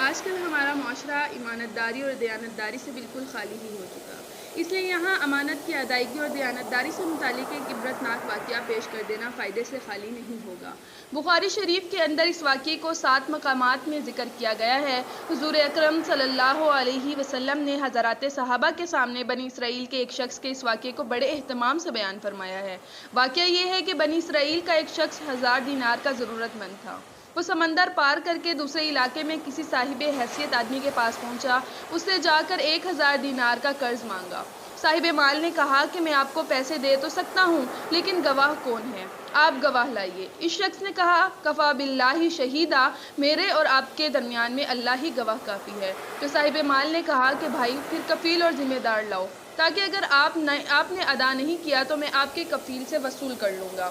آج کل ہمارا معاشرہ امانتداری اور دیانتداری سے بالکل خالی ہی ہو چکا، اس لیے یہاں امانت کی ادائیگی اور دیانتداری سے متعلق ایک عبرتناک واقعہ پیش کر دینا فائدے سے خالی نہیں ہوگا۔ بخاری شریف کے اندر اس واقعے کو 7 مقامات میں ذکر کیا گیا ہے۔ حضور اکرم صلی اللہ علیہ وسلم نے حضرات صحابہ کے سامنے بنی اسرائیل کے ایک شخص کے اس واقعے کو بڑے اہتمام سے بیان فرمایا ہے۔ واقعہ یہ ہے کہ بنی اسرائیل کا ایک شخص 1000 دینار کا ضرورت مند تھا۔ وہ سمندر پار کر کے دوسرے علاقے میں کسی صاحب حیثیت آدمی کے پاس پہنچا، اس سے جا کر 1000 دینار کا قرض مانگا۔ صاحب مال نے کہا کہ میں آپ کو پیسے دے تو سکتا ہوں، لیکن گواہ کون ہے؟ آپ گواہ لائیے۔ اس شخص نے کہا، کفا باللہ شہیدا، میرے اور آپ کے درمیان میں اللہ ہی گواہ کافی ہے۔ تو صاحب مال نے کہا کہ بھائی پھر کفیل اور ذمہ دار لاؤ، تاکہ اگر آپ نے ادا نہیں کیا تو میں آپ کے کفیل سے وصول کر لوں گا۔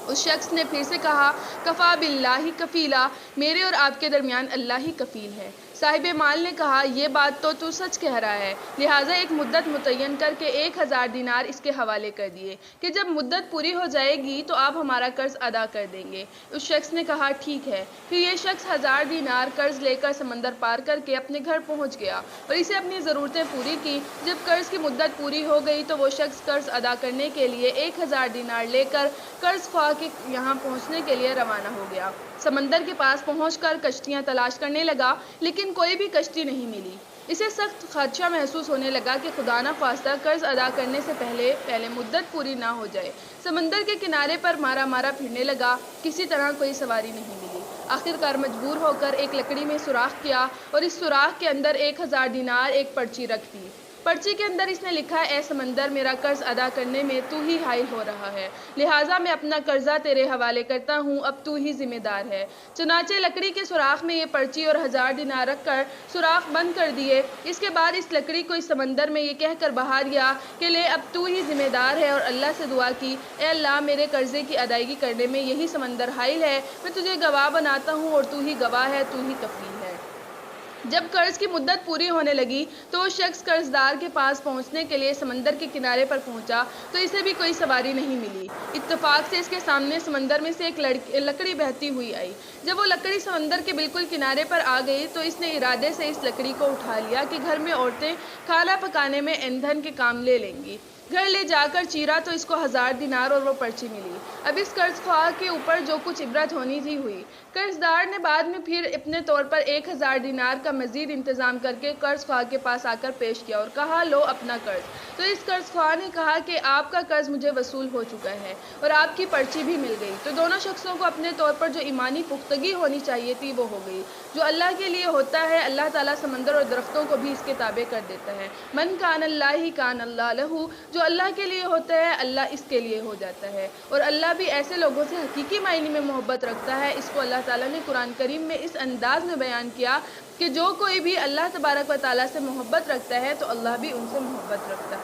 اس شخص نے پھر سے کہا، کفا باللہ کفیلا، میرے اور آپ کے درمیان اللہ ہی کفیل ہے۔ صاحب مال نے کہا، یہ بات تو سچ کہہ رہا ہے، لہٰذا ایک مدت متعین کر کے 1000 دینار اس کے حوالے کر دیے کہ جب مدت پوری ہو جائے گی تو آپ ہمارا قرض ادا کر دیں گے۔ اس شخص نے کہا، ٹھیک ہے۔ پھر یہ شخص 1000 دینار قرض لے کر سمندر پار کر کے اپنے گھر پہنچ گیا اور اسے اپنی ضرورتیں پوری کی۔ جب قرض کی مدت پوری ہو گئی تو وہ شخص قرض ادا کرنے کے لیے 1000 دینار لے کر قرض خواہ کے یہاں پہنچنے کے لیے روانہ ہو گیا۔ سمندر کے پاس پہنچ کر کشتیاں تلاش کرنے لگا، لیکن کوئی بھی کشتی نہیں ملی۔ اسے سخت خدشہ محسوس ہونے لگا کہ خدا نہ خواستہ قرض ادا کرنے سے پہلے مدت پوری نہ ہو جائے۔ سمندر کے کنارے پر مارا پھرنے لگا، کسی طرح کوئی سواری نہیں ملی۔ آخرکار مجبور ہو کر ایک لکڑی میں سوراخ کیا اور اس سوراخ کے اندر 1000 دینار ایک پرچی رکھ دی۔ پرچی کے اندر اس نے لکھا، اے سمندر، میرا قرض ادا کرنے میں تو ہی حائل ہو رہا ہے، لہٰذا میں اپنا قرضہ تیرے حوالے کرتا ہوں، اب تو ہی ذمہ دار ہے۔ چنانچہ لکڑی کے سوراخ میں یہ پرچی اور 1000 دینار رکھ کر سوراخ بند کر دیے۔ اس کے بعد اس لکڑی کو اس سمندر میں یہ کہہ کر بہا دیا کہ لے اب تو ہی ذمہ دار ہے، اور اللہ سے دعا کی، اے اللہ، میرے قرضے کی ادائیگی کرنے میں یہی سمندر حائل ہے، میں تجھے گواہ بناتا ہوں اور تو ہی گواہ ہے، تو ہی کفیل ہے۔ جب قرض کی مدت پوری ہونے لگی تو وہ شخص قرض دار کے پاس پہنچنے کے لیے سمندر کے کنارے پر پہنچا تو اسے بھی کوئی سواری نہیں ملی۔ اتفاق سے اس کے سامنے سمندر میں سے ایک لکڑی بہتی ہوئی آئی۔ جب وہ لکڑی سمندر کے بالکل کنارے پر آ گئی تو اس نے ارادے سے اس لکڑی کو اٹھا لیا کہ گھر میں عورتیں کھانا پکانے میں ایندھن کے کام لے لیں گی۔ گھر لے جا کر چیرا تو اس کو 1000 دینار اور وہ پرچی ملی۔ اب اس قرض خواہ کے اوپر جو کچھ عبرت ہونی تھی ہوئی۔ قرض دار نے بعد میں پھر اپنے طور پر 1000 دینار کا مزید انتظام کر کے قرض خواہ کے پاس آ کر پیش کیا اور کہا، لو اپنا قرض۔ تو اس قرض خواہ نے کہا کہ آپ کا قرض مجھے وصول ہو چکا ہے اور آپ کی پرچی بھی مل گئی۔ تو دونوں شخصوں کو اپنے طور پر جو ایمانی پختگی ہونی چاہیے تھی وہ ہو گئی۔ جو اللہ کے لیے ہوتا ہے، اللہ تعالیٰ سمندر اور درختوں کو بھی اس کے تابع کر دیتا ہے۔ من کان اللہ کان اللہ لہ، جو اللہ کے لیے ہوتا ہے اللہ اس کے لیے ہو جاتا ہے، اور اللہ بھی ایسے لوگوں سے حقیقی معنی میں محبت رکھتا ہے۔ اس کو اللہ تعالیٰ نے قرآن کریم میں اس انداز میں بیان کیا کہ جو کوئی بھی اللہ تبارک و تعالیٰ سے محبت رکھتا ہے تو اللہ بھی ان سے محبت رکھتا ہے۔